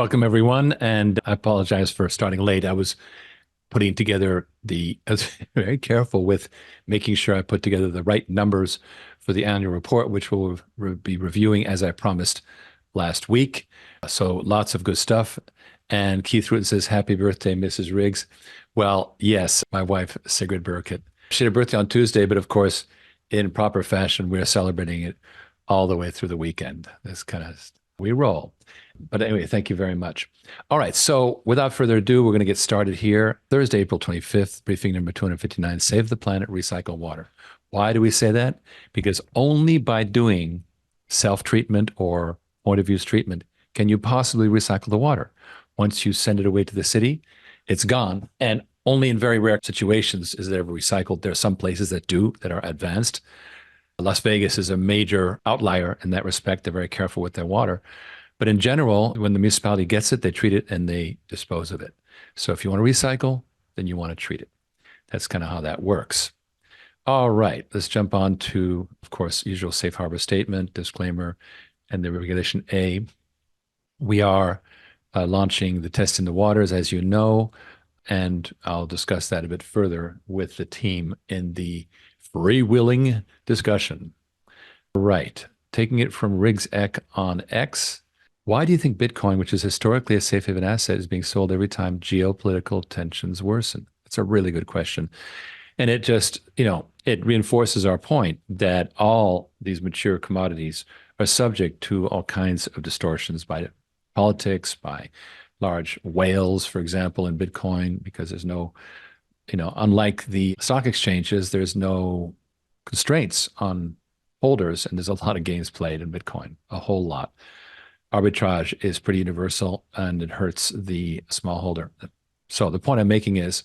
Welcome, everyone. And I apologize for starting late. I was I was very careful with making sure I put together the right numbers for the annual report, which we'll be reviewing as I promised last week. So lots of good stuff. And Keith Rutten says, Happy birthday, Mrs. Riggs. Well, yes, my wife, Sigrid Burkett. She had a birthday on Tuesday, but of course, in proper fashion, we're celebrating it all the way through the weekend. That's kind of, we roll. But anyway, thank you very much. All right. So without further ado, we're going to get started here. Thursday, April 25th, briefing number 259, Save the Planet, Recycle Water. Why do we say that? Because only by doing self-treatment or point of use treatment can you possibly recycle the water. Once you send it away to the city, it's gone. And only in very rare situations is it ever recycled. There are some places that do, that are advanced. Las Vegas is a major outlier in that respect. They're very careful with their water. But in general, when the municipality gets it, they treat it and they dispose of it. So if you want to recycle, then you want to treat it. That's kind of how that works. All right, let's jump on to, of course, usual safe harbor statement, disclaimer, and the regulation A. We are launching the test in the waters, as you know, and I'll discuss that a bit further with the team in the freewheeling discussion. Right, taking it from Riggs Eck on X. Why do you think Bitcoin, which is historically a safe haven asset, is being sold every time geopolitical tensions worsen? It's a really good question. And it just, it reinforces our point that all these mature commodities are subject to all kinds of distortions by politics, by large whales, for example, in Bitcoin, because there's no, unlike the stock exchanges, there's no constraints on holders, and there's a lot of games played in Bitcoin, a whole lot. Arbitrage is pretty universal and it hurts the small holder. So the point I'm making is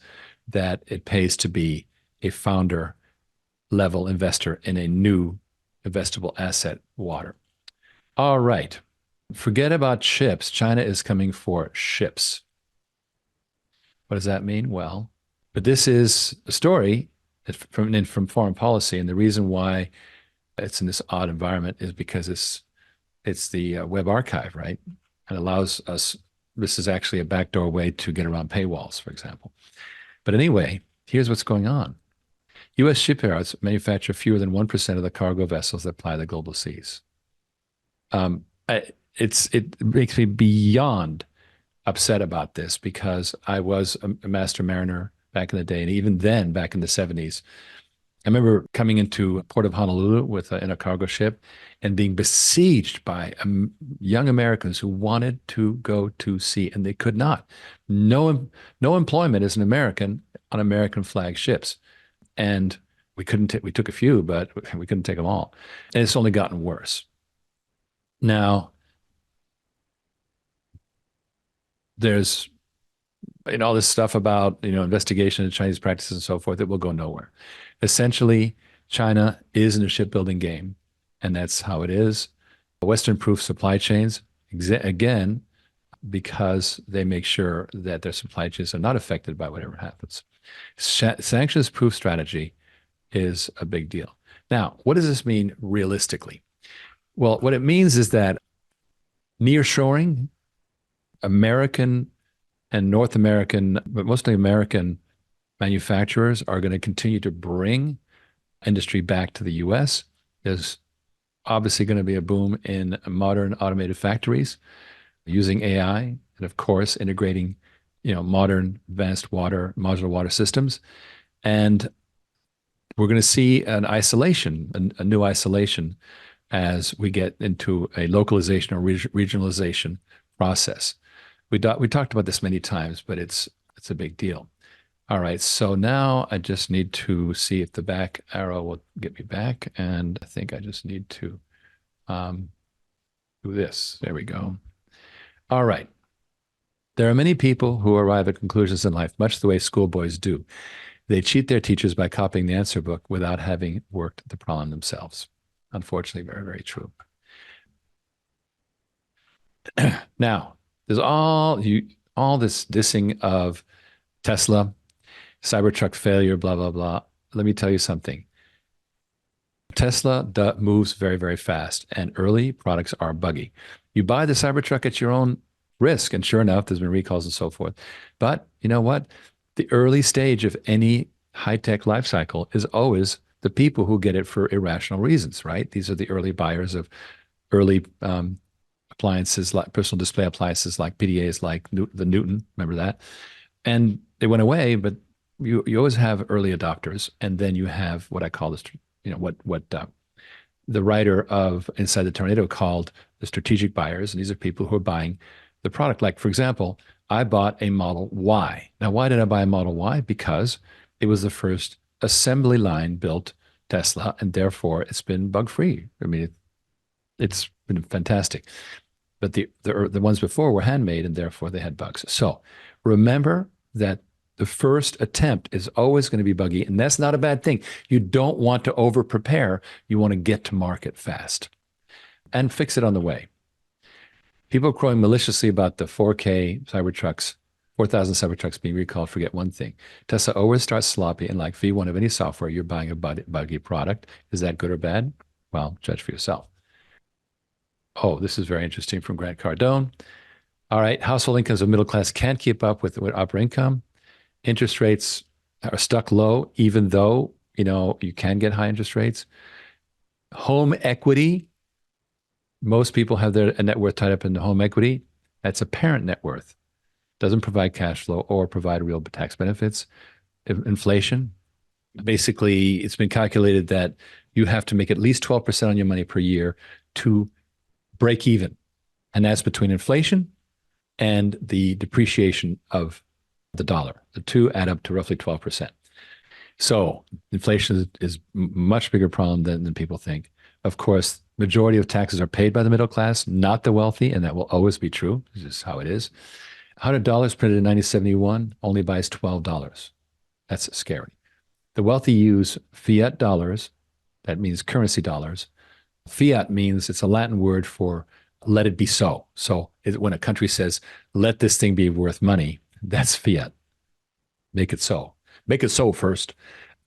that it pays to be a founder level investor in a new investable asset, water. All right. Forget about ships. China is coming for ships. What does that mean? Well, but this is a story from foreign policy. And the reason why it's in this odd environment is because it's the web archive, right? And allows us, this is actually a backdoor way to get around paywalls, for example. But anyway, here's what's going on. U.S. shipyards manufacture fewer than 1% of the cargo vessels that ply the global seas. It makes me beyond upset about this because I was a master mariner back in the day. And even then, back in the 70s, I remember coming into Port of Honolulu in a cargo ship and being besieged by young Americans who wanted to go to sea and they could not. No employment as an American on American flag ships. And we took a few, but we couldn't take them all. And it's only gotten worse. Now, there's all this stuff about, investigation of Chinese practices and so forth, it will go nowhere. Essentially, China is in a shipbuilding game, and that's how it is. Western-proof supply chains, again, because they make sure that their supply chains are not affected by whatever happens. Sanctions-proof strategy is a big deal. Now, what does this mean realistically? Well, what it means is that nearshoring, American and North American, but mostly American manufacturers are going to continue to bring industry back to the US. There's obviously going to be a boom in modern automated factories using AI and, of course, integrating, modern advanced modular water systems. And we're going to see an isolation, a new isolation as we get into a localization or regionalization process. We talked about this many times, but it's a big deal. All right, so now I just need to see if the back arrow will get me back, and I think I just need to do this. There we go. All right. There are many people who arrive at conclusions in life much the way schoolboys do. They cheat their teachers by copying the answer book without having worked the problem themselves. Unfortunately, very, very true. Now, there's all this dissing of Tesla, Cybertruck failure, blah, blah, blah. Let me tell you something. Tesla moves very, very fast, and early products are buggy. You buy the Cybertruck at your own risk. And sure enough, there's been recalls and so forth. But you know what? The early stage of any high-tech life cycle is always the people who get it for irrational reasons, right? These are the early buyers of early appliances, like personal display appliances, like PDAs, like the Newton. Remember that? And they went away, but you always have early adopters, and then you have what I call this, what the writer of Inside the Tornado called the strategic buyers, and these are people who are buying the product. Like, for example, I bought a Model Y. Now, why did I buy a Model Y? Because it was the first assembly line built Tesla, and therefore it's been bug free. I mean, it's been fantastic. But the ones before were handmade, and therefore they had bugs. So remember that the first attempt is always going to be buggy, and that's not a bad thing. You don't want to over prepare. You want to get to market fast and fix it on the way. People crowing maliciously about the 4K Cybertrucks, 4,000 Cybertrucks being recalled. Forget one thing. Tesla always starts sloppy, and like V1 of any software, you're buying a buggy product. Is that good or bad? Well, judge for yourself. Oh, this is very interesting from Grant Cardone. All right, household incomes of middle class can't keep up with upper income. Interest rates are stuck low, even though, you can get high interest rates. Home equity, most people have their net worth tied up in the home equity. That's a parent net worth. Doesn't provide cash flow or provide real tax benefits. Inflation, basically, it's been calculated that you have to make at least 12% on your money per year to break even. And that's between inflation and the depreciation of the dollar. The two add up to roughly 12%. So inflation is a much bigger problem than people think. Of course, majority of taxes are paid by the middle class, not the wealthy, and that will always be true. This is how it is. $100 printed in 1971 only buys $12. That's scary. The wealthy use fiat dollars. That means currency dollars. Fiat means it's a Latin word for let it be so. So when a country says, let this thing be worth money, that's fiat. Make it so. Make it so first.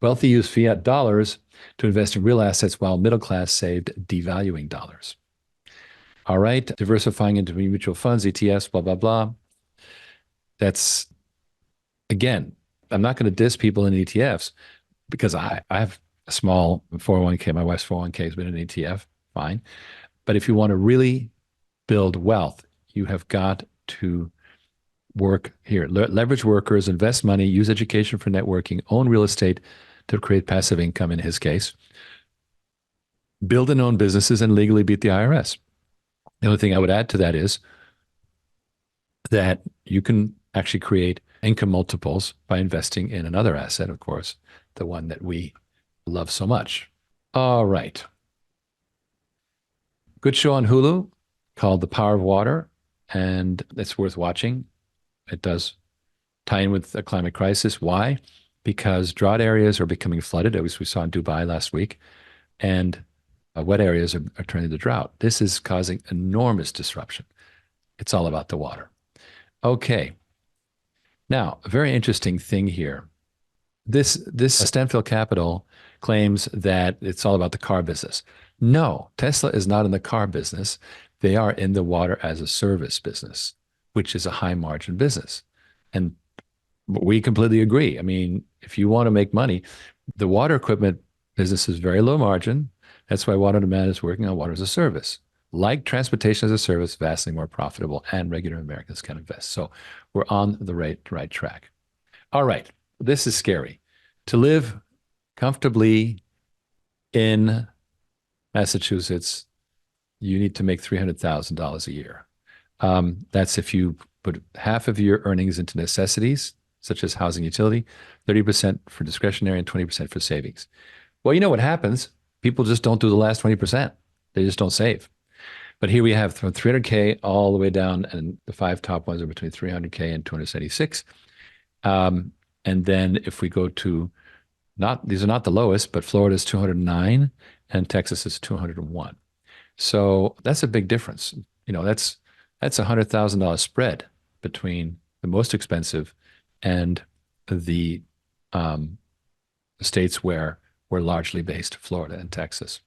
Wealthy use fiat dollars to invest in real assets while middle class saved devaluing dollars. All right, diversifying into mutual funds, ETFs, blah, blah, blah. That's, again, I'm not going to diss people in ETFs because I have a small 401k. My wife's 401k has been an ETF, fine. But if you want to really build wealth, you have got to work here. Leverage workers, invest money, use education for networking, own real estate to create passive income in his case. Build and own businesses and legally beat the IRS. The only thing I would add to that is that you can actually create income multiples by investing in another asset, of course, the one that we love so much. All right. Good show on Hulu called The Power of Water, and it's worth watching. It does tie in with the climate crisis. Why? Because drought areas are becoming flooded, as we saw in Dubai last week, and wet areas are turning to drought. This is causing enormous disruption. It's all about the water. Okay. Now, a very interesting thing here. This Stanfield Capital claims that it's all about the car business. No, Tesla is not in the car business. They are in the water as a service business, which is a high margin business. And we completely agree. I mean, if you want to make money, the water equipment business is very low margin. That's why Water on Demand is working on water as a service. Like transportation as a service, vastly more profitable, and regular Americans can invest. So we're on the right track. All right, this is scary. To live comfortably in Massachusetts, you need to make $300,000 a year. That's if you put half of your earnings into necessities, such as housing, utility, 30% for discretionary, and 20% for savings. Well, you know what happens? People just don't do the last 20%. They just don't save. But here we have from 300K all the way down, and the five top ones are between 300K and 276. And then if we go to these are not the lowest, but Florida's 209 and Texas is 201. So that's a big difference. That's a $100,000 spread between the most expensive and the states where we're largely based, Florida and Texas.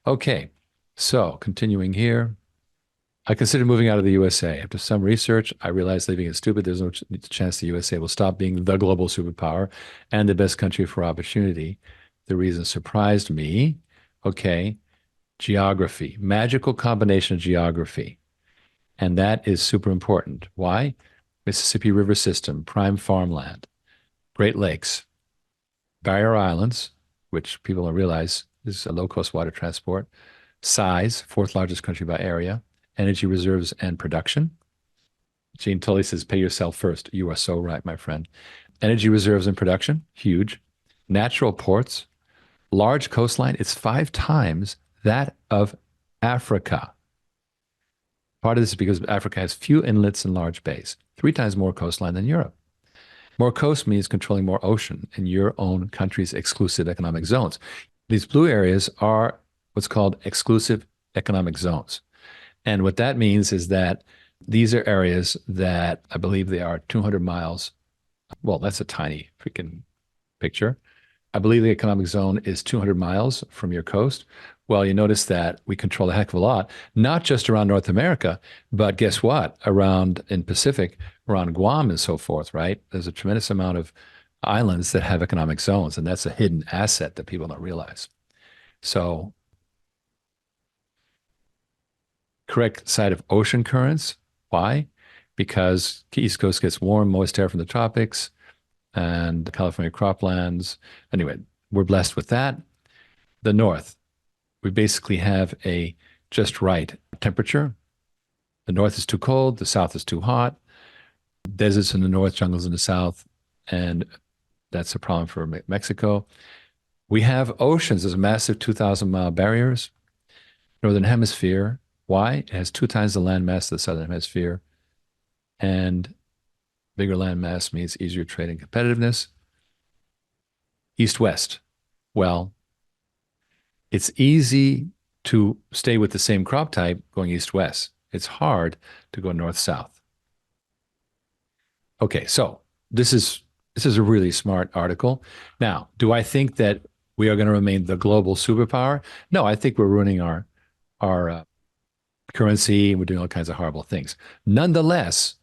Okay, so continuing here. I consider moving out of the USA. After some research, I realized leaving is stupid. There's no chance the USA will stop being the global superpower and the best country for opportunity. The reason surprised me. Okay, geography, magical combination of geography. And that is super important. Why? Mississippi River system, prime farmland, Great Lakes, Barrier Islands, which people don't realize is a low-cost water transport, size, fourth largest country by area, energy reserves and production. Gene Tully says, pay yourself first. You are so right, my friend. Energy reserves and production, huge. Natural ports, large coastline. It's 5 times that of Africa. Part of this is because Africa has few inlets and large bays, 3 times more coastline than Europe. More coast means controlling more ocean in your own country's exclusive economic zones. These blue areas are what's called exclusive economic zones. And what that means is that these are areas that I believe they are 200 miles. Well, that's a tiny freaking picture. I believe the economic zone is 200 miles from your coast. Well, you notice that we control a heck of a lot, not just around North America, but guess what? Around in Pacific, around Guam and so forth, right? There's a tremendous amount of islands that have economic zones, and that's a hidden asset that people don't realize. So, correct side of ocean currents. Why? Because the East Coast gets warm, moist air from the tropics and California croplands. Anyway, we're blessed with that. The North, we basically have a just right temperature. The North is too cold, the South is too hot. Deserts in the North, jungles in the South, and that's a problem for Mexico. We have oceans. There's massive 2,000-mile barriers. Northern Hemisphere. Why? It has 2 times the landmass of the Southern Hemisphere. And bigger landmass means easier trade and competitiveness. East-West. Well, it's easy to stay with the same crop type going east-west. It's hard to go north-south. Okay, so this is a really smart article. Now, do I think that we are going to remain the global superpower? No, I think we're ruining our currency. We're doing all kinds of horrible things. Nonetheless,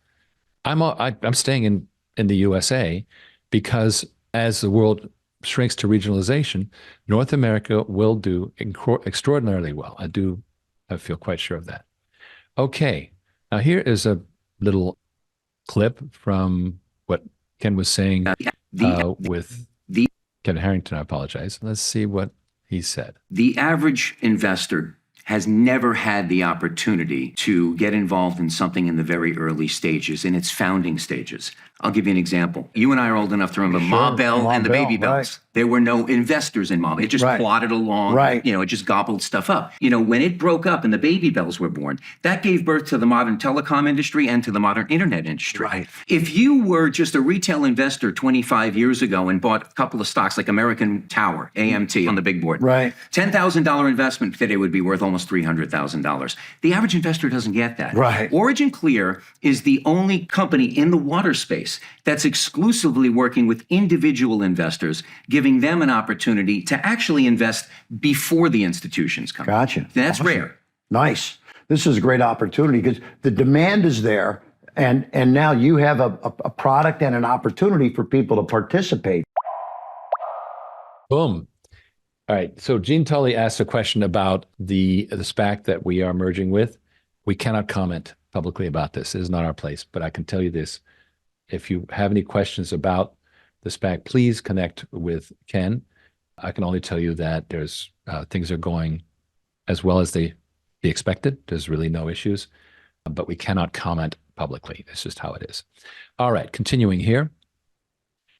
I'm staying in the USA because as the world shrinks to regionalization, North America will do extraordinarily well. I feel quite sure of that. Okay, now here is a little clip from what Ken was saying with Kevin Harrington. I apologize. Let's see what he said. The average investor has never had the opportunity to get involved in something in the very early stages, in its founding stages. I'll give you an example. You and I are old enough to remember Ma Bell and the Baby Bells. Right. There were no investors in Ma. It just plodded along. Right. You know, it just gobbled stuff up. You know, when it broke up and the Baby Bells were born, that gave birth to the modern telecom industry and to the modern internet industry. Right. If you were just a retail investor 25 years ago and bought a couple of stocks like American Tower, AMT on the big board, right, $10,000 investment today would be worth almost $300,000. The average investor doesn't get that. Right. OriginClear is the only company in the water space that's exclusively working with individual investors, giving them an opportunity to actually invest before the institutions come. Gotcha. That's awesome. Rare. Nice. This is a great opportunity because the demand is there, and now you have a product and an opportunity for people to participate. Boom. All right. So Gene Tully asked a question about the SPAC that we are merging with. We cannot comment publicly about this. It is not our place, but I can tell you this. If you have any questions about the SPAC, please connect with Ken. I can only tell you that there's things are going as well as they expected. There's really no issues, but we cannot comment publicly. It's just how it is. All right, continuing here.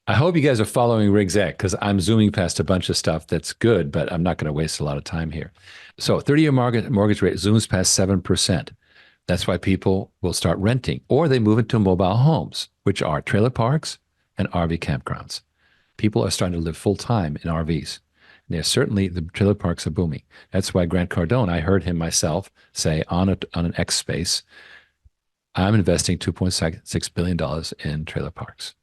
I hope you guys are following RigZec because I'm zooming past a bunch of stuff that's good, but I'm not going to waste a lot of time here. So 30-year mortgage rate zooms past 7%. That's why people will start renting, or they move into mobile homes, which are trailer parks and RV campgrounds. People are starting to live full-time in RVs. And certainly the trailer parks are booming. That's why Grant Cardone, I heard him myself say on an X space, I'm investing $2.6 billion in trailer parks.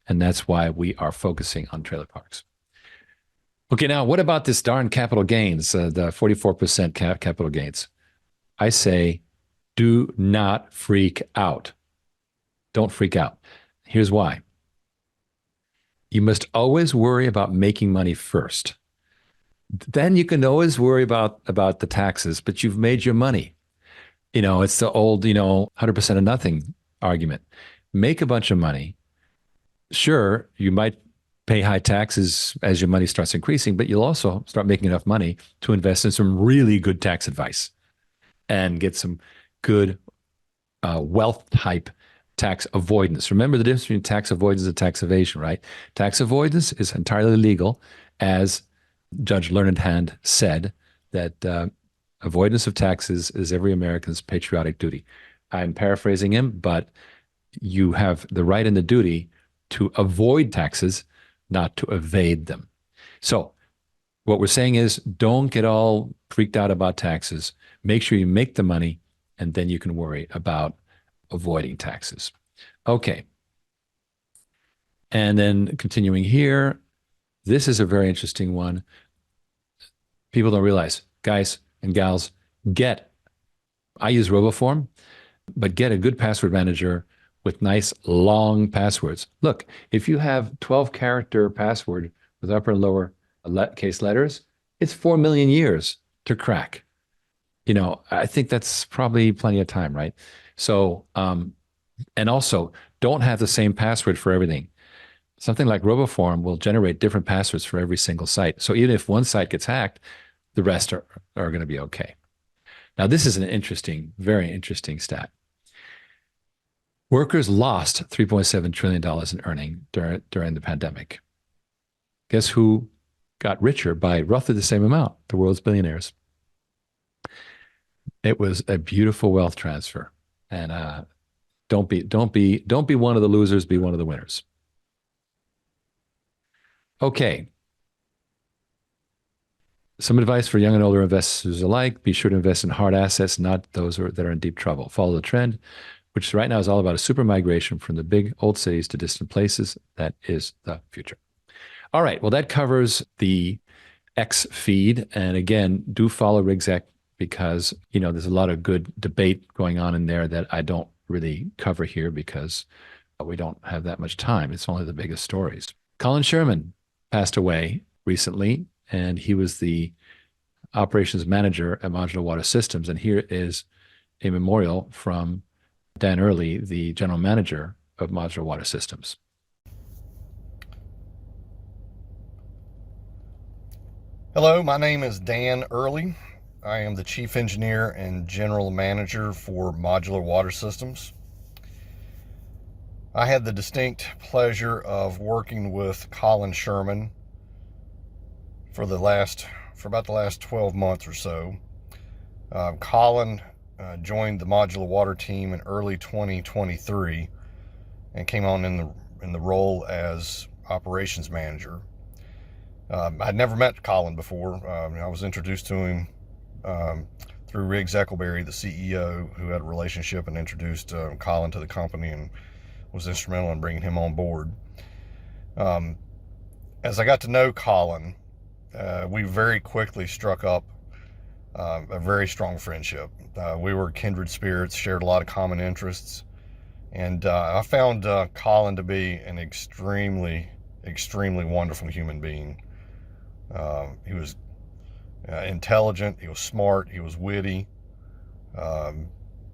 And that's why we are focusing on trailer parks. Okay, now what about this darn capital gains, the 44% capital gains? I say, Do not freak out. Don't freak out. Here's why. You must always worry about making money first. Then you can always worry about the taxes, but you've made your money. It's the old, 100% of nothing argument. Make a bunch of money. Sure, you might pay high taxes as your money starts increasing, but you'll also start making enough money to invest in some really good tax advice and get some good wealth type tax avoidance. Remember the difference between tax avoidance and tax evasion, right? Tax avoidance is entirely legal, as Judge Learned Hand said, that avoidance of taxes is every American's patriotic duty. I'm paraphrasing him, but you have the right and the duty to avoid taxes, not to evade them. So what we're saying is, don't get all freaked out about taxes. Make sure you make the money, and then you can worry about avoiding taxes. Okay. And then continuing here, this is a very interesting one. People don't realize, guys and gals, I use RoboForm, but get a good password manager with nice long passwords. Look, if you have 12-character password with upper and lower case letters, it's 4 million years to crack. I think that's probably plenty of time, right? So, and also don't have the same password for everything. Something like RoboForm will generate different passwords for every single site. So even if one site gets hacked, the rest are going to be okay. Now, this is an interesting, very interesting stat. Workers lost $3.7 trillion in earning during the pandemic. Guess who got richer by roughly the same amount? The world's billionaires. It was a beautiful wealth transfer. And don't be one of the losers, be one of the winners. Okay. Some advice for young and older investors alike: be sure to invest in hard assets, not those that are in deep trouble. Follow the trend, which right now is all about a super migration from the big old cities to distant places. That is the future. All right. Well, that covers the X feed. And again, do follow RigZec, because, there's a lot of good debate going on in there that I don't really cover here because we don't have that much time. It's only the biggest stories. Colin Sherman passed away recently, and he was the operations manager at Modular Water Systems. And here is a memorial from Dan Early, the general manager of Modular Water Systems. Hello, my name is Dan Early. I am the chief engineer and general manager for Modular Water Systems. I had the distinct pleasure of working with Colin Sherman for about the last 12 months or so. Colin joined the Modular Water team in early 2023 and came on in the role as operations manager. I'd never met Colin before. I was introduced to him through Rigg Zekelberry, the CEO, who had a relationship and introduced Colin to the company and was instrumental in bringing him on board. As I got to know Colin, we very quickly struck up a very strong friendship. We were kindred spirits, shared a lot of common interests, and I found Colin to be an extremely, extremely wonderful human being. He was intelligent, he was smart, he was witty,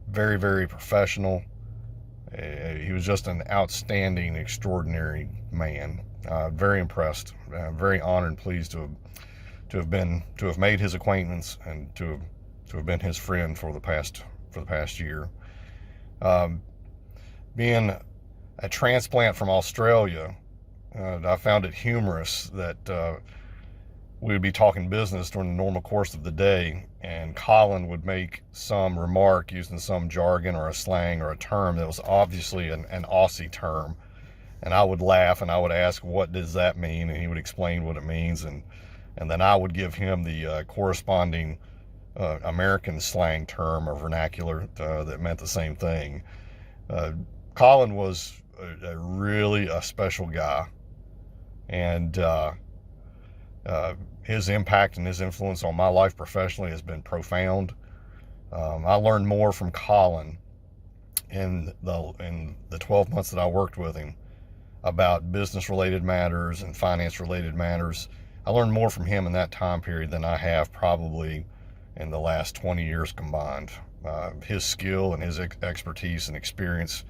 very, very professional. He was just an outstanding, extraordinary man. Very impressed, very honored and pleased to have made his acquaintance and to have been his friend for the past year. Being a transplant from Australia, I found it humorous that we would be talking business during the normal course of the day, and Colin would make some remark using some jargon or a slang or a term that was obviously an Aussie term, and I would laugh and I would ask, what does that mean? And he would explain what it means, and then I would give him the corresponding American slang term or vernacular that meant the same thing. Colin was really a special guy, and his impact and his influence on my life professionally has been profound. I learned more from Colin in the 12 months that I worked with him about business related matters and finance related matters. I learned more from him in that time period than I have probably in the last 20 years combined. His skill and his expertise and experience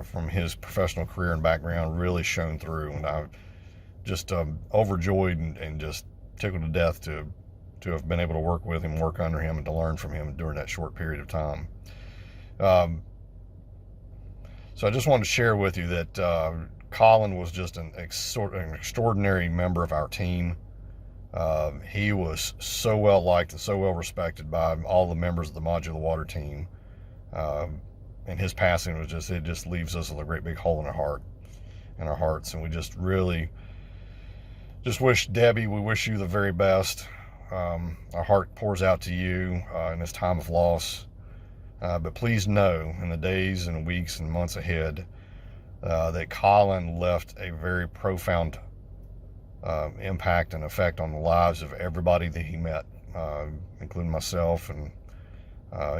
from his professional career and background really shone through, and I just overjoyed and just tickled to death to have been able to work with him, work under him, and to learn from him during that short period of time. So I just wanted to share with you that Colin was just an extraordinary member of our team. He was so well liked and so well respected by all the members of the Modular Water team. And his passing was it just leaves us with a great big hole in our hearts. And we just really wish Debbie, we wish you the very best. Our heart pours out to you in this time of loss. But please know, in the days and weeks and months ahead, that Colin left a very profound impact and effect on the lives of everybody that he met, including myself and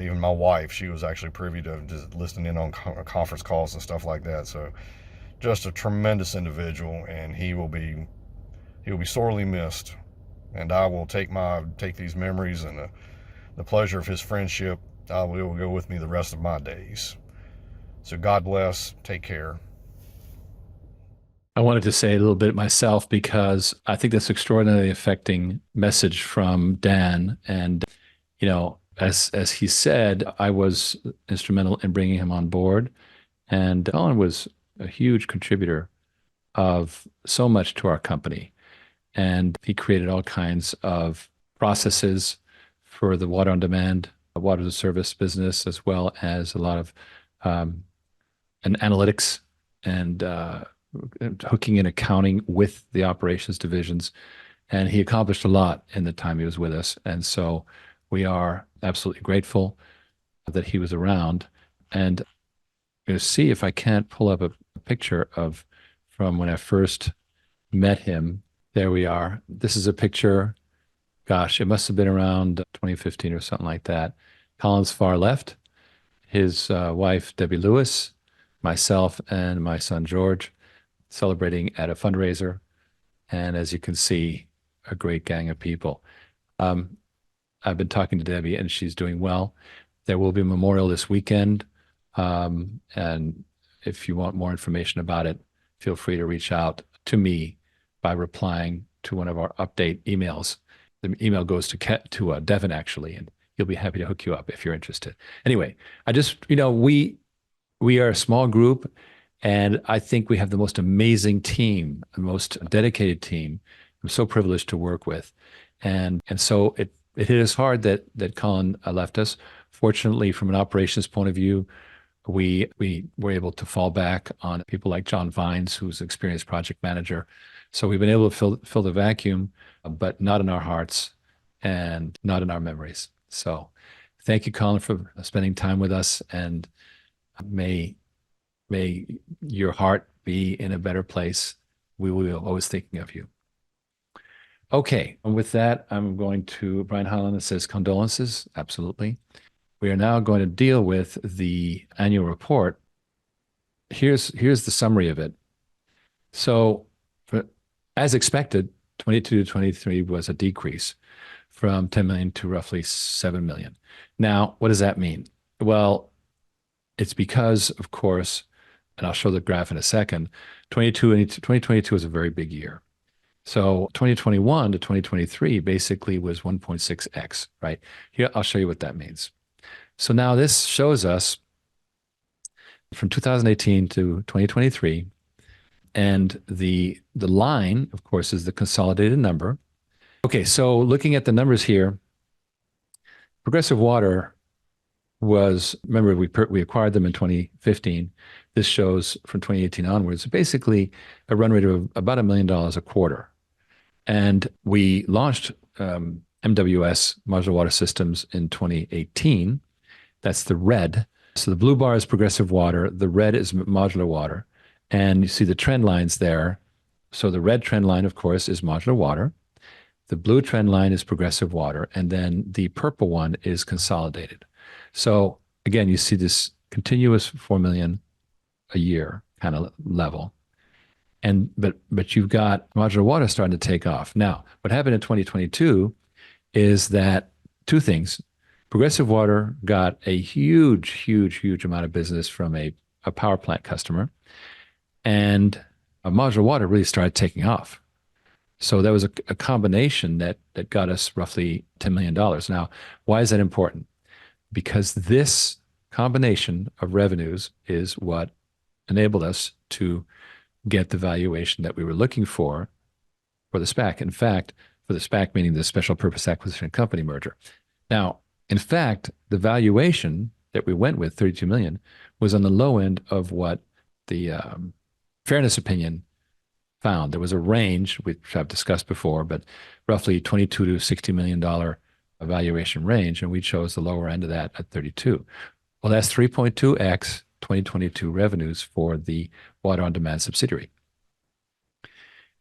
even my wife. She was actually privy to just listening in on conference calls and stuff like that. So just a tremendous individual, and he will be sorely missed. And I will take these memories and the pleasure of his friendship. It will go with me the rest of my days. So God bless. Take care. I wanted to say a little bit myself because I think that's extraordinarily affecting message from Dan. And, as he said, I was instrumental in bringing him on board. And Colin was a huge contributor of so much to our company. And he created all kinds of processes for the water on demand, water as a service business, as well as a lot of analytics and hooking in accounting with the operations divisions. And he accomplished a lot in the time he was with us. And so we are absolutely grateful that he was around. And I'm going to see if I can't pull up a picture from when I first met him. There we are. This is a picture, gosh, it must have been around 2015 or something like that. Colin's far left, his wife, Debbie Lewis, myself, and my son, George, celebrating at a fundraiser. And as you can see, a great gang of people. I've been talking to Debbie, and she's doing well. There will be a memorial this weekend. And if you want more information about it, feel free to reach out to me by replying to one of our update emails. The email goes to Devin, actually, and he'll be happy to hook you up if you're interested. Anyway, I just, we are a small group, and I think we have the most amazing team, the most dedicated team. I'm so privileged to work with. And so it hit us hard that Colin left us. Fortunately, from an operations point of view, we were able to fall back on people like John Vines, who's an experienced project manager. So we've been able to fill the vacuum, but not in our hearts and not in our memories. So thank you, Colin, for spending time with us, and may your heart be in a better place. We will be always thinking of you. Okay, and with that, I'm going to, Brian Holland says condolences. Absolutely. We are now going to deal with the annual report. Here's the summary of it. So, as expected, 22 to 23 was a decrease from 10 million to roughly 7 million. Now, what does that mean? Well, it's because, of course, and I'll show the graph in a second, 2022 was a very big year. So 2021 to 2023 basically was 1.6x, right? Here, I'll show you what that means. So now this shows us from 2018 to 2023, and the line, of course, is the consolidated number. Okay, so looking at the numbers here, Progressive Water was, remember, we acquired them in 2015. This shows from 2018 onwards, basically a run rate of about $1 million a quarter. And we launched MWS, Modular Water Systems, in 2018. That's the red. So the blue bar is Progressive Water. The red is Modular Water. And you see the trend lines there. So the red trend line, of course, is Modular Water. The blue trend line is Progressive Water, and then the purple one is Consolidated. So again, you see this continuous 4 million a year kind of level. And but you've got Modular Water starting to take off. Now, what happened in 2022 is that two things. Progressive Water got a huge amount of business from a power plant customer, and Modular Water really started taking off. So that was a combination that got us roughly $10 million. Now, why is that important? Because this combination of revenues is what enabled us to get the valuation that we were looking for the SPAC. In fact, for the SPAC, meaning the Special Purpose Acquisition Company merger. Now, in fact, the valuation that we went with, 32 million, was on the low end of what the fairness opinion found. There was a range, which I've discussed before, but roughly $22 to $60 million valuation range, and we chose the lower end of that at 32. Well, that's 3.2x 2022 revenues for the Water on Demand subsidiary.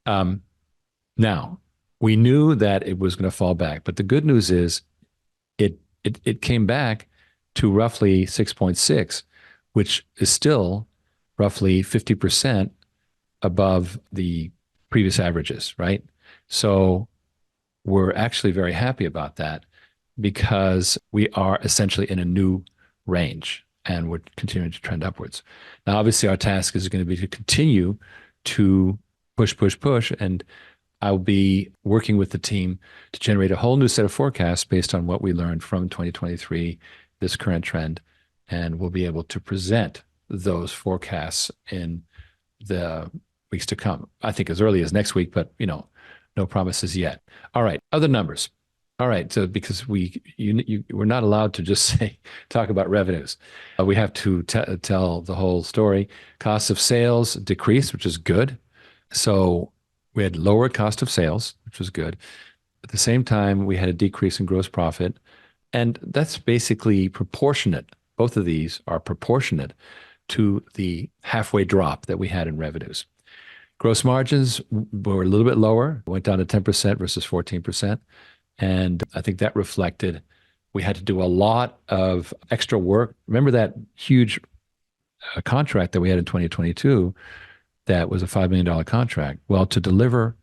Now, we knew that it was going to fall back, but the good news is it came back to roughly 6.6, which is still roughly 50% above the previous averages, right? So we're actually very happy about that because we are essentially in a new range and we're continuing to trend upwards. Now, obviously, our task is going to be to continue to push, and I'll be working with the team to generate a whole new set of forecasts based on what we learned from 2023, this current trend, and we'll be able to present those forecasts in the weeks to come. I think as early as next week, but no promises yet. All right, other numbers. All right, so because we're not allowed to just talk about revenues, we have to tell the whole story. Cost of sales decreased, which is good. So we had lower cost of sales, which was good. At the same time, we had a decrease in gross profit, and that's basically proportionate. Both of these are proportionate to the halfway drop that we had in revenues. Gross margins were a little bit lower, went down to 10% versus 14%. And I think that reflected we had to do a lot of extra work. Remember that huge contract that we had in 2022 that was a $5 million contract? Well, to deliver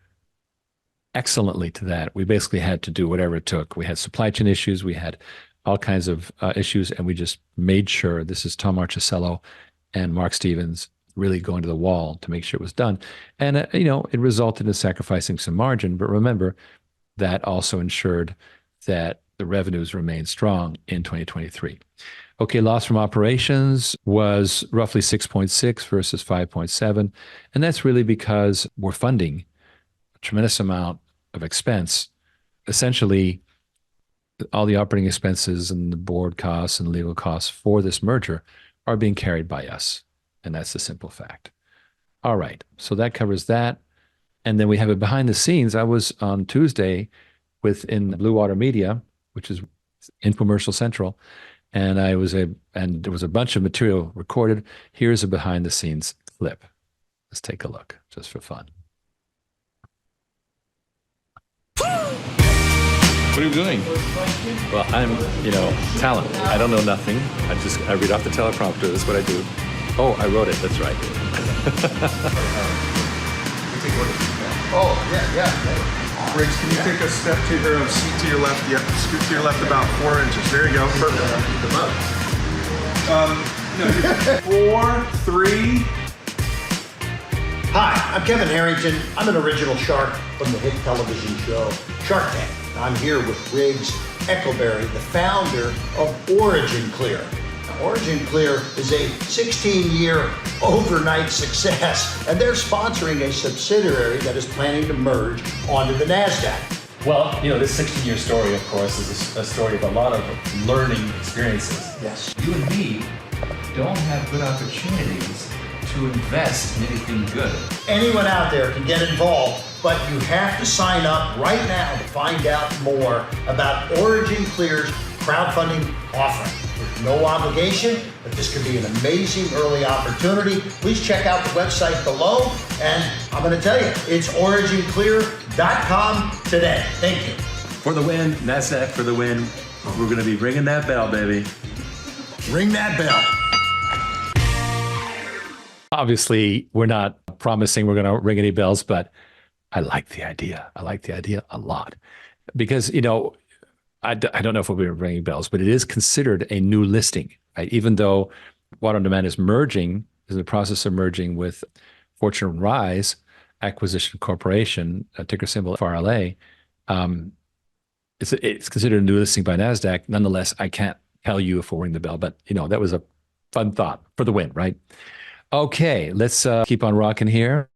excellently to that, we basically had to do whatever it took. We had supply chain issues. We had all kinds of issues, and we just made sure, this is Tom Marchicello and Mark Stevens really going to the wall to make sure it was done. And, it resulted in sacrificing some margin. But remember, that also ensured that the revenues remained strong in 2023. Okay, loss from operations was roughly 6.6 versus 5.7. And that's really because we're funding a tremendous amount of expense. Essentially, all the operating expenses and the board costs and legal costs for this merger are being carried by us. And that's the simple fact. All right, so that covers that. And then we have it behind the scenes. I was on Tuesday in Blue Water Media, which is Infomercial Central, and there was a bunch of material recorded. Here's a behind the scenes clip. Let's take a look, just for fun. What are you doing? Well, I'm, talent. I don't know nothing. I read off the teleprompter. That's what I do. Oh, I wrote it. That's right. Oh, yeah. Riggs, can you take a step to your seat to your left? Yep, scoot to your left about 4 inches. There you go. Perfect. 4, 3. Hi, I'm Kevin Harrington. I'm an original shark from the hit television show Shark Tank. I'm here with Riggs Eckelberry, the founder of OriginClear. OriginClear is a 16-year overnight success, and they're sponsoring a subsidiary that is planning to merge onto the NASDAQ. Well, this 16-year story, of course, is a story of a lot of learning experiences. Yes. You and me don't have good opportunities to invest in anything good. Anyone out there can get involved, but you have to sign up right now to find out more about OriginClear's crowdfunding offering. There's no obligation, but this could be an amazing early opportunity. Please check out the website below, and I'm going to tell you, it's originclear.com. today. Thank you. For the win, NASDAQ for the win. We're going to be ringing that bell, baby. Ring that bell. Obviously, we're not promising we're going to ring any bells, but I like the idea. I like the idea a lot because, I don't know if we'll be ringing bells, but it is considered a new listing, right? Even though Water on Demand is in the process of merging with Fortune Rise Acquisition Corporation, a ticker symbol FRLA. It's considered a new listing by NASDAQ. Nonetheless, I can't tell you if we'll ring the bell, but that was a fun thought for the win, right? Okay, let's keep on rocking here.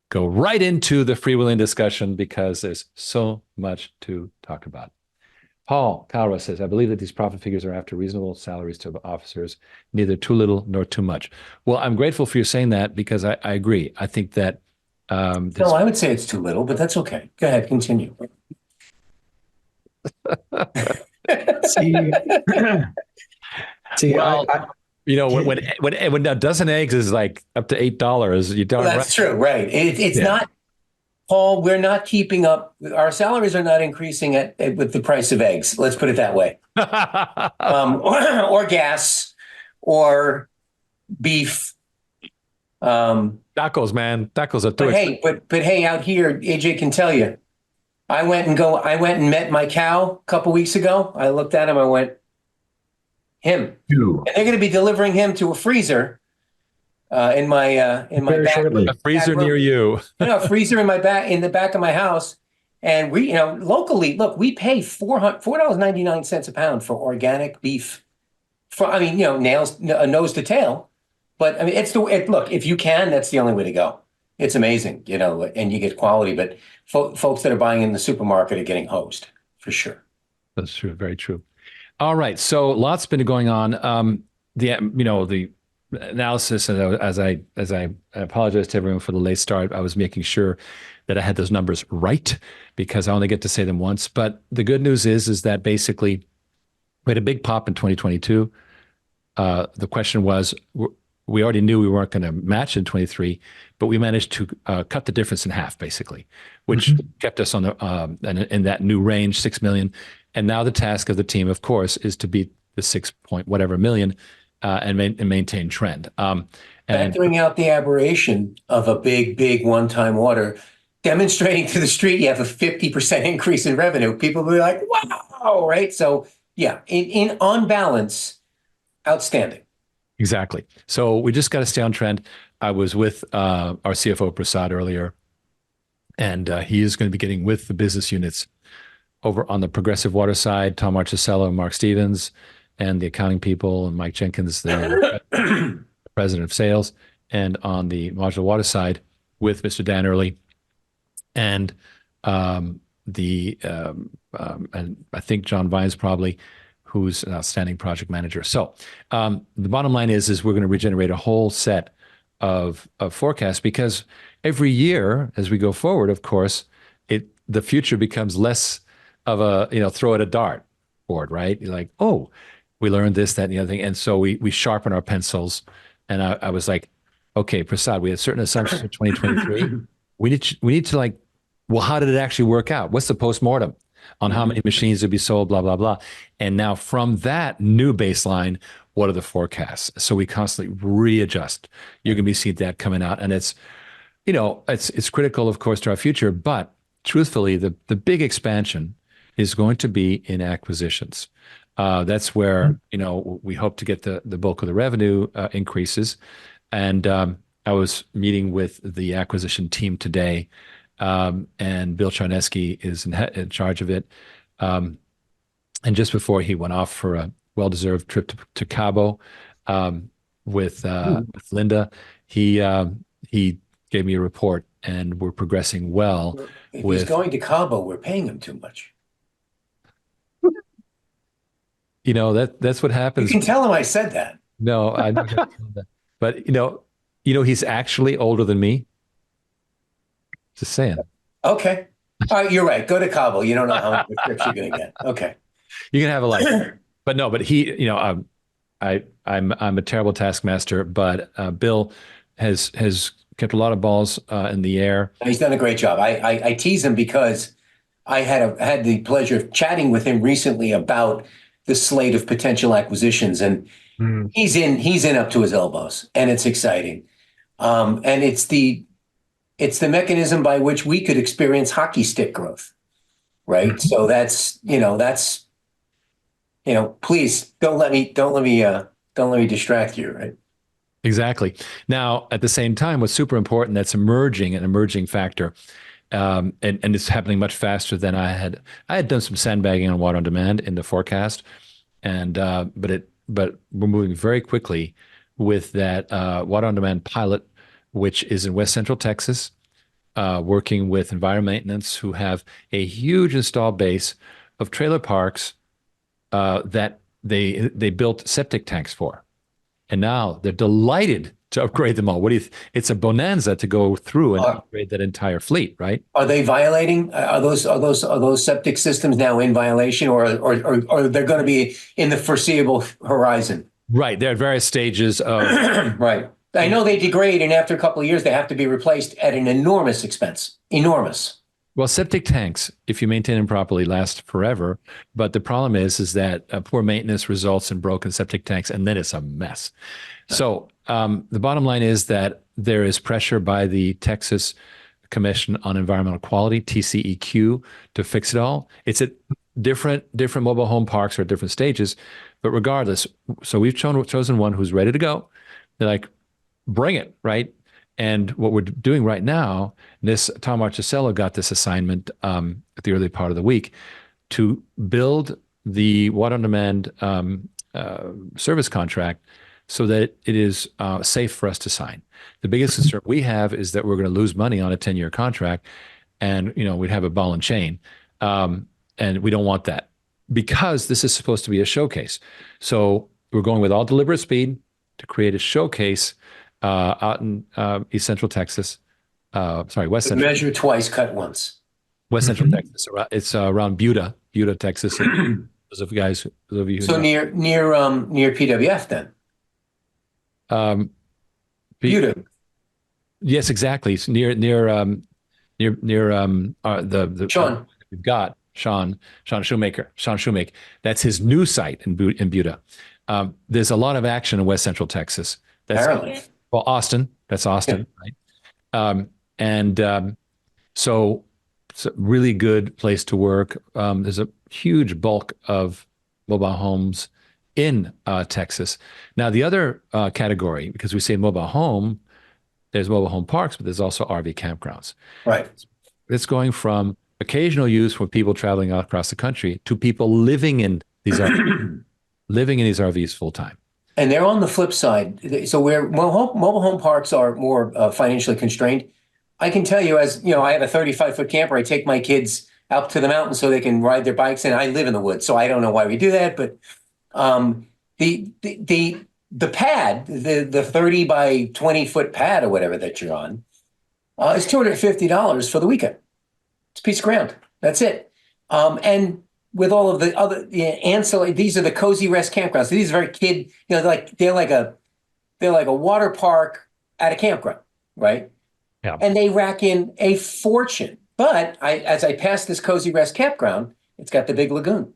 Go right into the freewheeling discussion because there's so much to talk about. Paul Calra says, I believe that these profit figures are after reasonable salaries to officers, neither too little nor too much. Well, I'm grateful for you saying that because I agree. I think that no, I would say it's too little, but that's okay. Go ahead, continue. See, well, when a dozen eggs is like up to $8, you don't. Well, that's true, right? It's not, Paul. We're not keeping up. Our salaries are not increasing with the price of eggs. Let's put it that way. Or gas, or beef. Tacos, man. Tacos are too expensive. But hey, out here, AJ can tell you, I went and met my cow a couple weeks ago. I looked at him. I went, him. And they're going to be delivering him to a freezer in my back. A freezer near you. A freezer in the back of my house. And we, locally, look, we pay $4.99 a pound for organic beef. Nails, nose to tail. But I mean, look, if you can, that's the only way to go. It's amazing, and you get quality. But folks that are buying in the supermarket are getting hosed for sure. That's true. Very true. All right. So lots been going on. The analysis, and as I apologize to everyone for the late start, I was making sure that I had those numbers right because I only get to say them once. But the good news is that basically we had a big pop in 2022. The question was, we already knew we weren't going to match in 23, but we managed to cut the difference in half, basically, which kept us on the in that new range, 6 million. And now the task of the team, of course, is to beat the 6 point whatever million and maintain trend. Factoring out the aberration of a big one-time order, demonstrating to the street you have a 50% increase in revenue, people will be like, wow, right? So yeah, on balance, outstanding. Exactly. So we just got to stay on trend. I was with our CFO Prasad earlier, and he is going to be getting with the business units over on the Progressive Water side, Tom Marchisello and Mark Stevens, and the accounting people, and Mike Jenkins, the president of sales, and on the Modular Water side with Mr. Dan Early, and and I think John Vines probably, who's an outstanding project manager. So the bottom line is we're going to regenerate a whole set of forecasts because every year as we go forward, of course, the future becomes less of a, throw at a dart board, right? You're like, oh, we learned this, that, and the other thing. And so we sharpen our pencils. And I was like, okay, Prasad, we had certain assumptions for 2023. We need to like, well, how did it actually work out? What's the postmortem on how many machines would be sold, blah, blah, blah. And now from that new baseline, what are the forecasts? So we constantly readjust. You're going to be seeing that coming out. And it's critical, of course, to our future. But truthfully, the big expansion is going to be in acquisitions. That's where, we hope to get the bulk of the revenue increases. And I was meeting with the acquisition team today, and Bill Charneski is in charge of it. And just before he went off for a well-deserved trip to Cabo with Linda, he gave me a report, and we're progressing well. If he's going to Cabo, we're paying him too much. That's what happens. You can tell him I said that. No, I don't tell him that. But he's actually older than me. Just saying. Okay. All right, you're right. Go to Cabo. You don't know how many trips you're going to get. Okay. You can have a life. But he, I'm a terrible taskmaster, but Bill has kept a lot of balls in the air. He's done a great job. I tease him because I had the pleasure of chatting with him recently about the slate of potential acquisitions, and he's in up to his elbows, and it's exciting. And it's the mechanism by which we could experience hockey stick growth, right? So that's please don't let me distract you, right? Exactly. Now, at the same time, what's super important, that's an emerging factor, and it's happening much faster than I had done some sandbagging on water on demand in the forecast, and but we're moving very quickly with that water on demand pilot, which is in West Central Texas, working with Environment Maintenance, who have a huge installed base of trailer parks that they built septic tanks for. And now they're delighted to upgrade them all. It's a bonanza to go through and upgrade that entire fleet, right? Are they violating? Are those septic systems now in violation, or they're going to be in the foreseeable horizon? Right. They're at various stages of right. I know they degrade, and after a couple of years, they have to be replaced at an enormous expense. Enormous. Well, septic tanks, if you maintain them properly, last forever. But the problem is that poor maintenance results in broken septic tanks, and then it's a mess. So the bottom line is that there is pressure by the Texas Commission on Environmental Quality, TCEQ, to fix it all. It's at different mobile home parks are at different stages, but regardless, so we've chosen one who's ready to go. They're like, bring it, right? And what we're doing right now, Tom Marchisello got this assignment at the early part of the week to build the water on demand service contract so that it is safe for us to sign. The biggest concern we have is that we're going to lose money on a 10-year contract, and we'd have a ball and chain, and we don't want that because this is supposed to be a showcase. So we're going with all deliberate speed to create a showcase out in East Central Texas. West Central. Measure twice, cut once. West Central Texas. It's around Buda, Texas. Those of you who so know. near PWF then. Buda. Yes, exactly. It's near the Sean. We've got Sean Shoemaker. That's his new site in Buda. There's a lot of action in West Central Texas. Apparently. Well, Austin. That's Austin, right? So it's a really good place to work. There's a huge bulk of mobile homes in Texas. Now, the other category, because we say mobile home, there's mobile home parks, but there's also RV campgrounds. Right. It's going from occasional use for people traveling out across the country to people living in these RVs full time. And they're on the flip side. So where mobile home parks are more financially constrained, I can tell you, as I have a 35-foot camper. I take my kids out to the mountains so they can ride their bikes, and I live in the woods, so I don't know why we do that. But the pad, the 30 by 20-foot pad or whatever that you're on, is $250 for the weekend. It's a piece of ground. That's it. And with all of the other ancillary, these are the cozy rest campgrounds. So these are very they're like a water park at a campground, right? Yeah. And they rack in a fortune. But as I pass this cozy rest campground, it's got the big lagoon.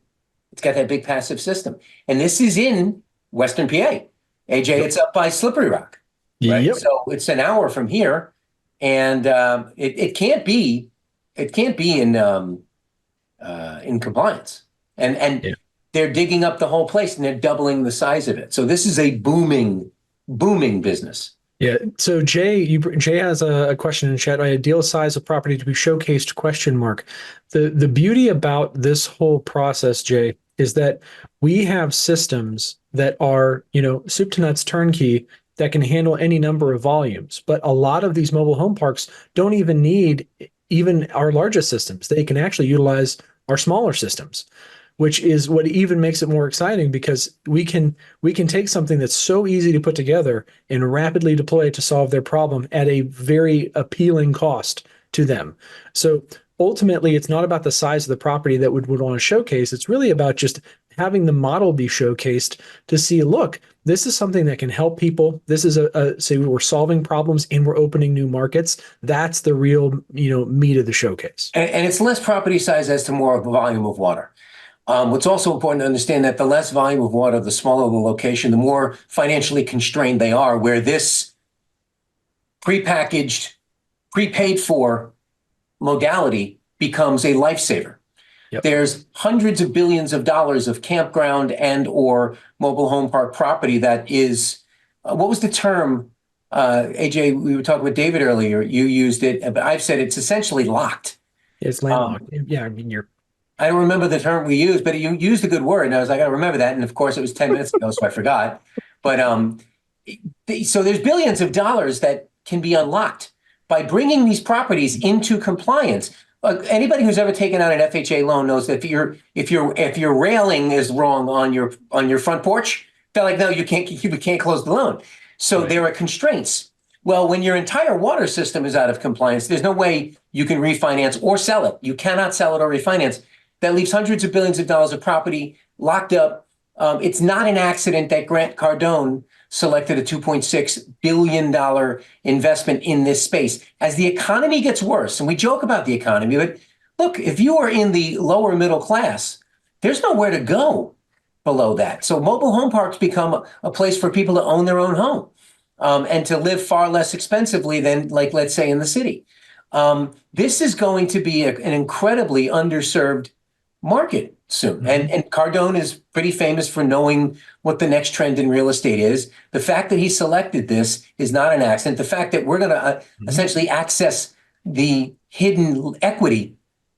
It's got that big passive system. And this is in Western PA. AJ, it's up by Slippery Rock. Right? Yep. So it's an hour from here. And it can't be in compliance. And they're digging up the whole place and they're doubling the size of it. So this is a booming business. Yeah. So Jay has a question in chat. Ideal size of property to be showcased ? The beauty about this whole process, Jay, is that we have systems that are, soup to nuts turnkey that can handle any number of volumes. But a lot of these mobile home parks don't even need even our largest systems. They can actually utilize our smaller systems, which is what even makes it more exciting, because we can take something that's so easy to put together and rapidly deploy it to solve their problem at a very appealing cost to them. So ultimately, it's not about the size of the property that would want to showcase. It's really about just having the model be showcased to see, look, this is something that can help people. This is say we're solving problems and we're opening new markets. That's the real, meat of the showcase. And it's less property size as to more volume of water. What's also important to understand that the less volume of water, the smaller the location, the more financially constrained they are, where this prepackaged, prepaid for modality becomes a lifesaver. Yep. There's hundreds of billions of dollars of campground and or mobile home park property that is, what was the term? AJ, we were talking with David earlier. You used it, but I've said it's essentially locked. It's landlocked. I don't remember the term we used, but you used a good word. And I was like, I remember that. And of course, it was 10 minutes ago, so I forgot. But so there's billions of dollars that can be unlocked by bringing these properties into compliance. Anybody who's ever taken out an FHA loan knows that if your railing is wrong on your front porch, they're like, no, you can't close the loan. So There are constraints. Well, when your entire water system is out of compliance, there's no way you can refinance or sell it. You cannot sell it or refinance. That leaves hundreds of billions of dollars of property locked up. It's not an accident that Grant Cardone selected a $2.6 billion investment in this space. As the economy gets worse, and we joke about the economy, but look, if you are in the lower middle class, there's nowhere to go below that. So mobile home parks become a place for people to own their own home and to live far less expensively than, like, let's say, in the city. This is going to be an incredibly underserved market soon. And Cardone is pretty famous for knowing what the next trend in real estate is. The fact that he selected this is not an accident. The fact that we're going to essentially access the hidden equity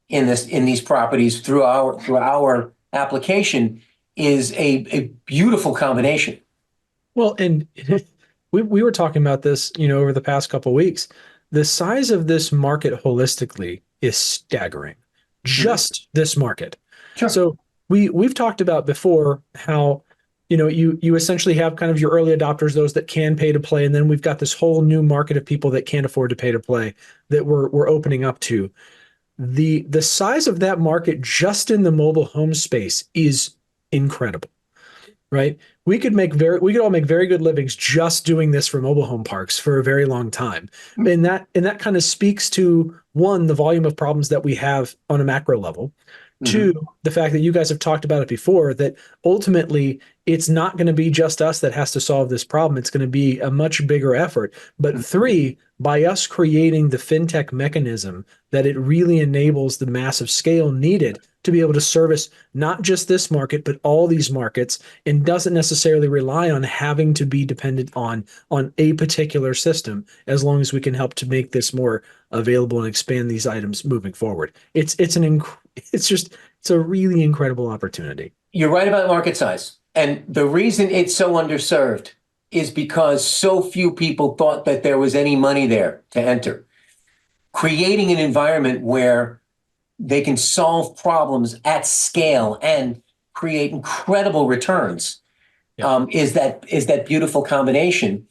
in these properties through our application is a beautiful combination. Well, and we were talking about this, over the past couple of weeks. The size of this market holistically is staggering. Just this market. Sure. So we've talked about before how, you essentially have kind of your early adopters, those that can pay to play, and then we've got this whole new market of people that can't afford to pay to play that we're opening up to. The size of that market just in the mobile home space is incredible, right? We could all make very good livings just doing this for mobile home parks for a very long time. And that kind of speaks to, one, the volume of problems that we have on a macro level. Two, the fact that you guys have talked about it before, that ultimately it's not going to be just us that has to solve this problem. It's going to be a much bigger effort. But three, by us creating the fintech mechanism, that it really enables the massive scale needed to be able to service not just this market, but all these markets, and doesn't necessarily rely on having to be dependent on a particular system, as long as we can help to make this more available and expand these items moving forward. It's a really incredible opportunity. You're right about market size. And the reason it's so underserved is because so few people thought that there was any money there to enter. Creating an environment where they can solve problems at scale and create incredible returns is that beautiful combination.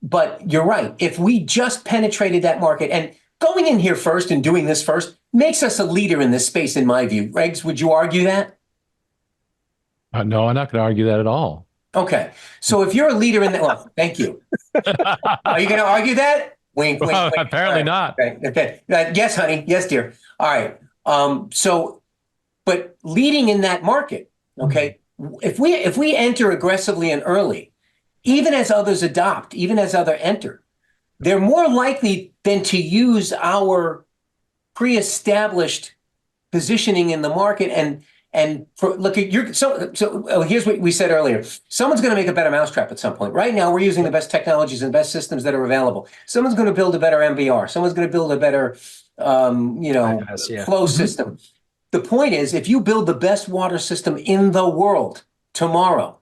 But you're right. If we just penetrated that market, and going in here first and doing this first makes us a leader in this space, in my view. Regs, would you argue that? No, I'm not going to argue that at all. Okay. So if you're a leader in that, well, thank you. Are you going to argue that? Wink, wink, Well, wink. apparently not. Okay. Yes, honey. Yes, dear. All right. But leading in that market, okay, if we enter aggressively and early, even as others adopt, even as others enter, they're more likely than to use our pre-established positioning in the market look at your here's what we said earlier. Someone's going to make a better mousetrap at some point. Right now, we're using the best technologies and best systems that are available. Someone's going to build a better MBR. Someone's going to build a better flow system. The point is, if you build the best water system in the world tomorrow,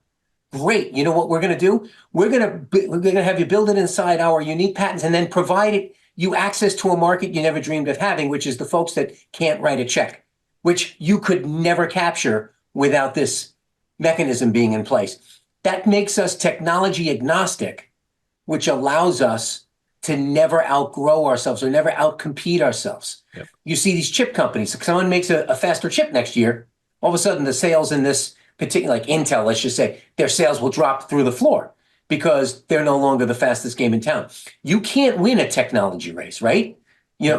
great. You know what we're going to do? We're going to have you build it inside our unique patents, and then provide you access to a market you never dreamed of having, which is the folks that can't write a check, which you could never capture without this mechanism being in place. That makes us technology agnostic, which allows us to never outgrow ourselves or never outcompete ourselves. You see these chip companies, if someone makes a faster chip next year, all of a sudden the sales in this particularly like Intel, let's just say, their sales will drop through the floor because they're no longer the fastest game in town. You can't win a technology race, right?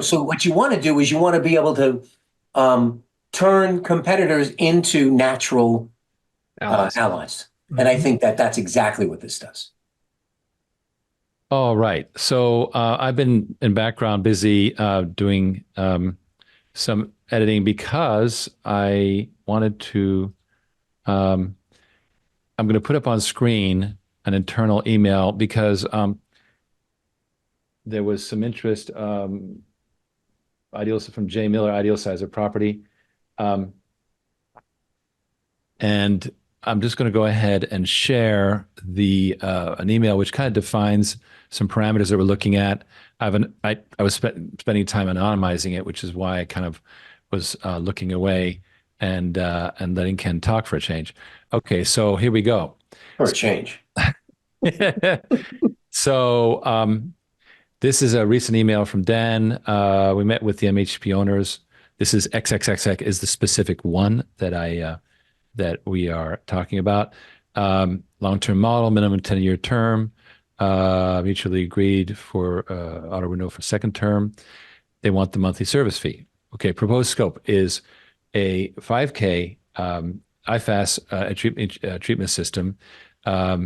So what you want to do is you want to be able to turn competitors into natural allies. And I think that that's exactly what this does. All right. So I've been in background busy doing some editing because I wanted to, I'm going to put up on screen an internal email because there was some interest, ideals from Jay Miller, Ideal Size of Property. And I'm just going to go ahead and share an email which kind of defines some parameters that we're looking at. I was spending time anonymizing it, which is why I kind of was looking away and letting Ken talk for a change. Okay, so here we go. For a change. So this is a recent email from Dan. We met with the MHP owners. This is XXXX is the specific one that we are talking about. Long-term model, minimum 10-year term, mutually agreed for auto renewal for second term. They want the monthly service fee. Okay, proposed scope is a 5K IFAS treatment system, a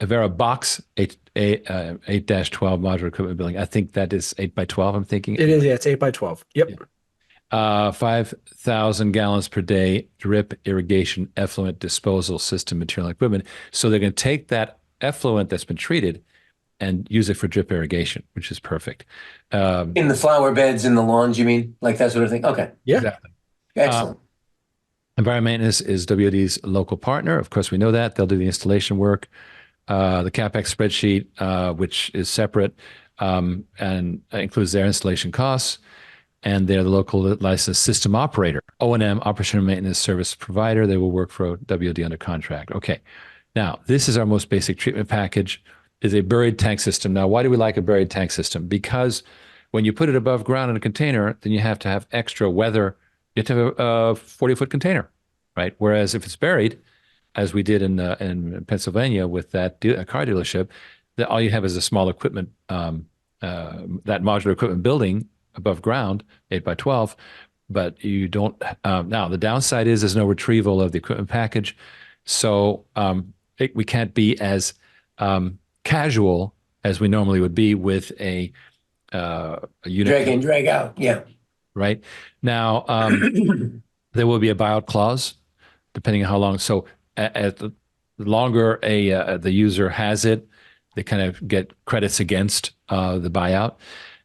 Vera box 8-12 modular equipment building. I think that is 8x12, I'm thinking. It is, yeah, it's 8x12. Yep. Yeah. 5,000 gallons per day drip irrigation effluent disposal system material and equipment. So they're going to take that effluent that's been treated and use it for drip irrigation, which is perfect. In the flower beds, in the lawns, you mean? Like that sort of thing? Okay. Yeah. Exactly. Excellent. Environment Maintenance is WD's local partner. Of course, we know that. They'll do the installation work. The CapEx spreadsheet, which is separate and includes their installation costs. And they're the local licensed system operator, O&M, operation and maintenance service provider. They will work for WD under contract. Okay. Now, this is our most basic treatment package, is a buried tank system. Now, why do we like a buried tank system? Because when you put it above ground in a container, then you have to have extra weather. You have to have a 40-foot container, right? Whereas if it's buried, as we did in Pennsylvania with that car dealership, that all you have is a small equipment, that modular equipment building above ground, 8x12, but you don't. Now the downside is there's no retrieval of the equipment package, so we can't be as casual as we normally would be with a unit. Drag in, drag out. Yeah. Right now, there will be a buyout clause, depending on how long. So the longer the user has it, they kind of get credits against the buyout.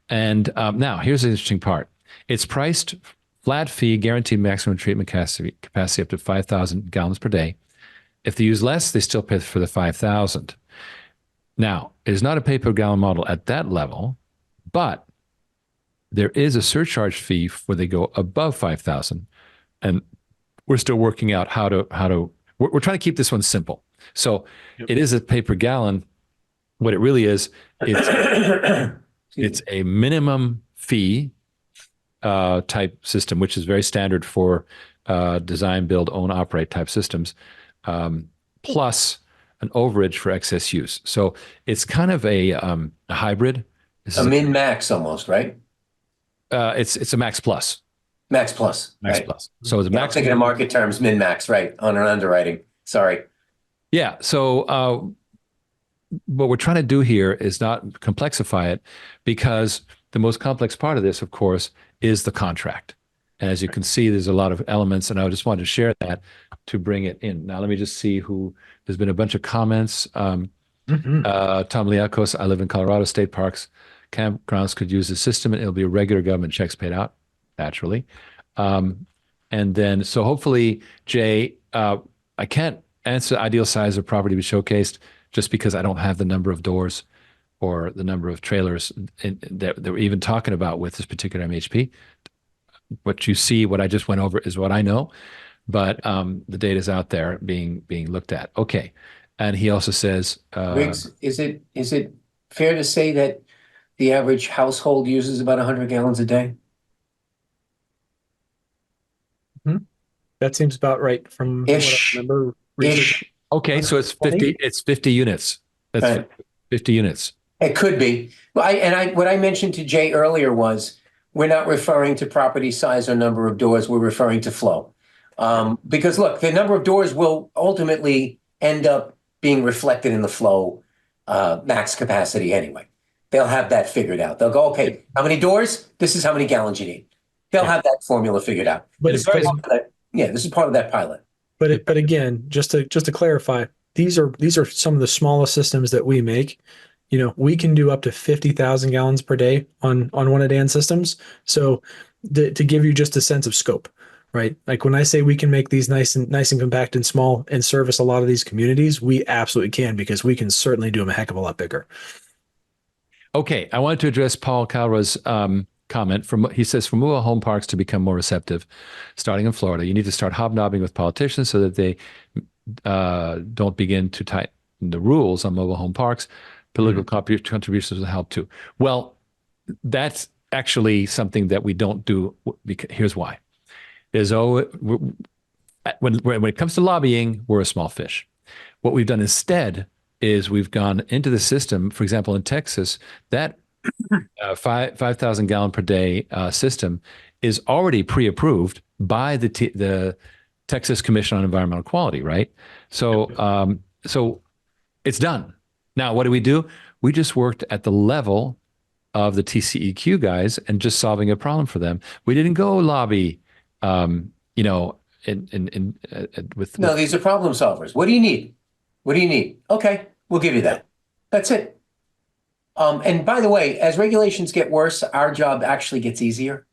And now here's the interesting part. It's priced flat fee, guaranteed maximum treatment capacity up to 5,000 gallons per day. If they use less, they still pay for the 5,000. Now, it is not a pay per gallon model at that level, but there is a surcharge fee when they go above 5,000. And we're still working out how to we're trying to keep this one simple. So It is a pay per gallon. What it really is, it's a minimum fee type system, which is very standard for design, build, own, operate type systems, plus an overage for excess use. So it's kind of a hybrid. A min-max almost, right? It's a max plus. Max plus. Max right. plus. So it's a max. I'm thinking of market terms, min-max, right, on an underwriting. Sorry. Yeah. So what we're trying to do here is not complexify it, because the most complex part of this, of course, is the contract. And as you can see, there's a lot of elements, and I just wanted to share that to bring it in. Now, let me just see there's been a bunch of comments. Tom Liakos, I live in Colorado, state parks, campgrounds could use the system, and it'll be regular government checks paid out, naturally. And then, so hopefully, Jay, I can't answer ideal size of property to be showcased just because I don't have the number of doors or the number of trailers that we're even talking about with this particular MHP. What you see, what I just went over, is what I know, but the data is out there being looked at. Okay, and he also says, Riggs, is it fair to say that the average household uses about 100 gallons a day? That seems about right from what I remember ish. Okay, so it's 50. It's 50 units. That's Right. 50 units. It could be. But what I mentioned to Jay earlier was we're not referring to property size or number of doors. We're referring to flow. Because look, the number of doors will ultimately end up being reflected in the flow max capacity anyway. They'll have that figured out. They'll go, okay, how many doors? This is how many gallons you need. They'll have that formula figured out. But this is part of that pilot. But again, just to clarify, these are some of the smallest systems that we make. You know, we can do up to 50,000 gallons per day on one of Dan's systems. So to give you just a sense of scope, right? Like when I say we can make these nice and compact and small and service a lot of these communities, we absolutely can, because we can certainly do them a heck of a lot bigger. Okay, I wanted to address Paul Calra's comment. He says, for mobile home parks to become more receptive, starting in Florida, you need to start hobnobbing with politicians so that they don't begin to tighten the rules on mobile home parks. Political contributions will help too. Well, that's actually something that we don't do. Here's why. When it comes to lobbying, we're a small fish. What we've done instead is we've gone into the system. For example, in Texas, that 5,000 gallon per day system is already pre-approved by the Texas Commission on Environmental Quality, right? So it's done. Now, what do? We just worked at the level of the TCEQ guys and just solving a problem for them. We didn't go lobby, with. No, these are problem solvers. What do you need? What do you need? Okay, we'll give you that. That's it. And by the way, as regulations get worse, our job actually gets easier.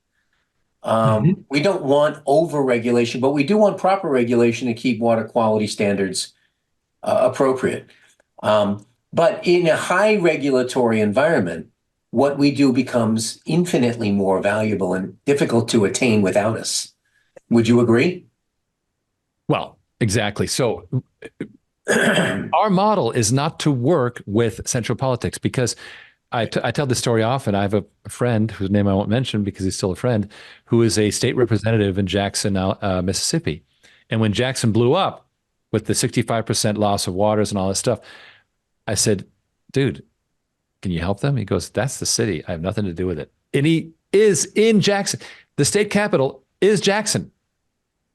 We don't want over-regulation, but we do want proper regulation to keep water quality standards appropriate. But in a high regulatory environment, what we do becomes infinitely more valuable and difficult to attain without us. Would you agree? Well, exactly. So our model is not to work with central politics, because I tell this story often. I have a friend whose name I won't mention because he's still a friend, who is a state representative in Jackson, Mississippi. And when Jackson blew up with the 65% loss of waters and all this stuff, I said, dude, can you help them? He goes, that's the city. I have nothing to do with it. And he is in Jackson. The state capital is Jackson.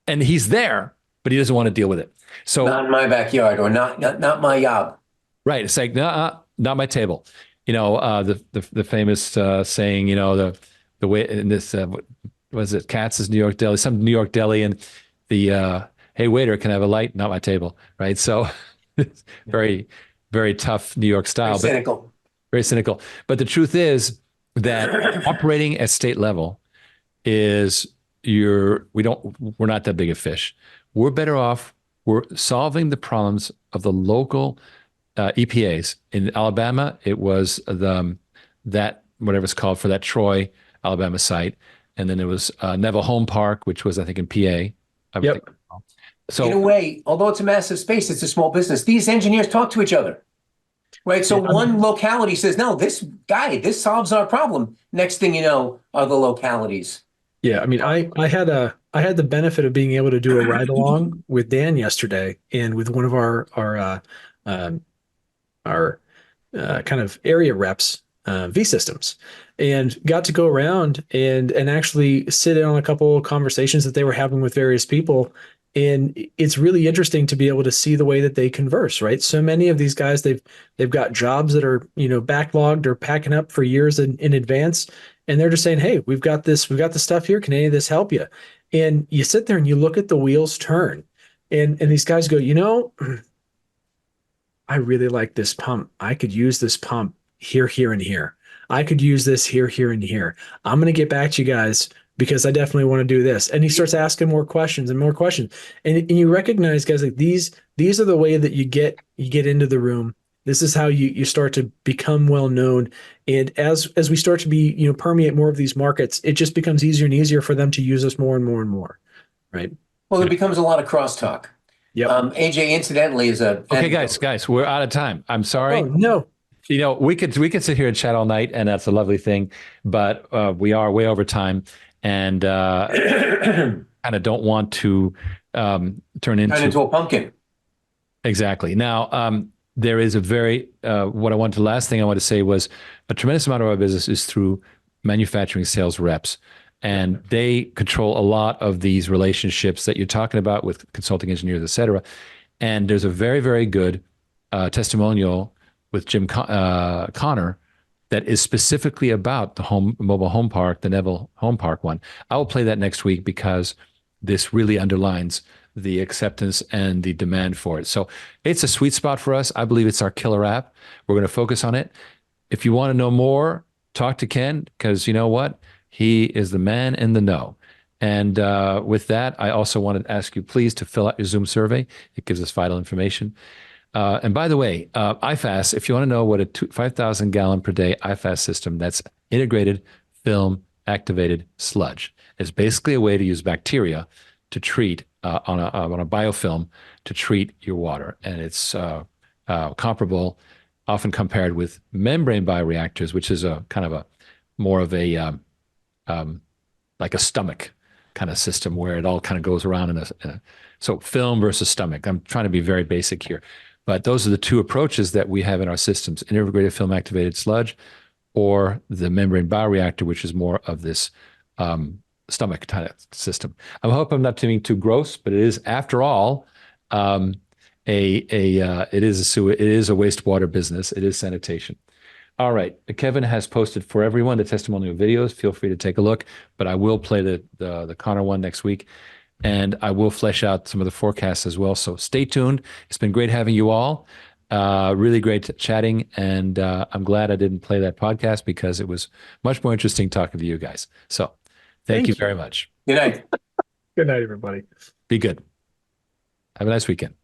And he's there, but he doesn't want to deal with it. So not in my backyard, or not my job. Right. It's like, not my table. The famous saying, the way in this, was it Katz's New York Deli, some New York deli, and the, hey, waiter, can I have a light? Not my table. Right. So it's very, very tough New York style. Very cynical. Very cynical. But the truth is that operating at state level is we're not that big a fish. We're better off. We're solving the problems of the local EPAs. In Alabama, it was whatever it's called for that Troy, Alabama site. And then it was Neville Home Park, which was, I think, in PA. Yep. So in a way, although it's a massive space, it's a small business. These engineers talk to each other, right? So one locality says, no, this solves our problem. Next thing you know, other localities. Yeah, I mean, I had the benefit of being able to do a ride along with Dan yesterday, and with one of our kind of area reps, V Systems, and got to go around and actually sit in on a couple of conversations that they were having with various people. And it's really interesting to be able to see the way that they converse, right? So many of these guys, they've got jobs that are, backlogged or packing up for years in advance. And they're just saying, hey, we've got this stuff here. Can any of this help you? And you sit there and you look at the wheels turn, and these guys go, I really like this pump. I could use this pump here, and here. I could use this here, and here. I'm going to get back to you guys because I definitely want to do this. And he starts asking more questions and more questions. And you recognize, guys, like these are the way that you get into the room. This is how you start to become well known. And as we start to be, permeate more of these markets, it just becomes easier and easier for them to use us more and more and more. Right. Well, it becomes a lot of crosstalk. Yep. AJ, incidentally, is a okay, guys, we're out of time. I'm sorry. Oh, no. We could sit here and chat all night, and that's a lovely thing. But we are way over time, and kind of don't want to turn into a pumpkin. Exactly. Now, there is a very, last thing I want to say was a tremendous amount of our business is through manufacturing sales reps. And they control a lot of these relationships that you're talking about with consulting engineers, et cetera. And there's a very, very good testimonial with Jim Connor that is specifically about the mobile home park, the Neville home park one. I will play that next week because this really underlines the acceptance and the demand for it. So it's a sweet spot for us. I believe it's our killer app. We're going to focus on it. If you want to know more, talk to Ken, because you know what? He is the man in the know. And with that, I also wanted to ask you, please, to fill out your Zoom survey. It gives us vital information. And by the way, IFAS, if you want to know what a 5,000 gallon per day IFAS system, that's integrated film activated sludge, is basically a way to use bacteria to treat on a biofilm to treat your water. And it's comparable, often compared with membrane bioreactors, which is a kind of a more of a like a stomach kind of system where it all kind of goes around in a so film versus stomach. I'm trying to be very basic here, but those are the two approaches that we have in our systems: integrated film activated sludge, or the membrane bioreactor, which is more of this stomach kind of system. I hope I'm not being too gross, but it is, after all, it is a wastewater business. It is sanitation. All right, Kevin has posted for everyone the testimonial videos. Feel free to take a look, but I will play the Connor one next week, and I will flesh out some of the forecasts as well. So stay tuned. It's been great having you all. Really great chatting, and I'm glad I didn't play that podcast because it was much more interesting talking to you guys. So thank you very much. Good night. Good night, everybody. Be good. Have a nice weekend.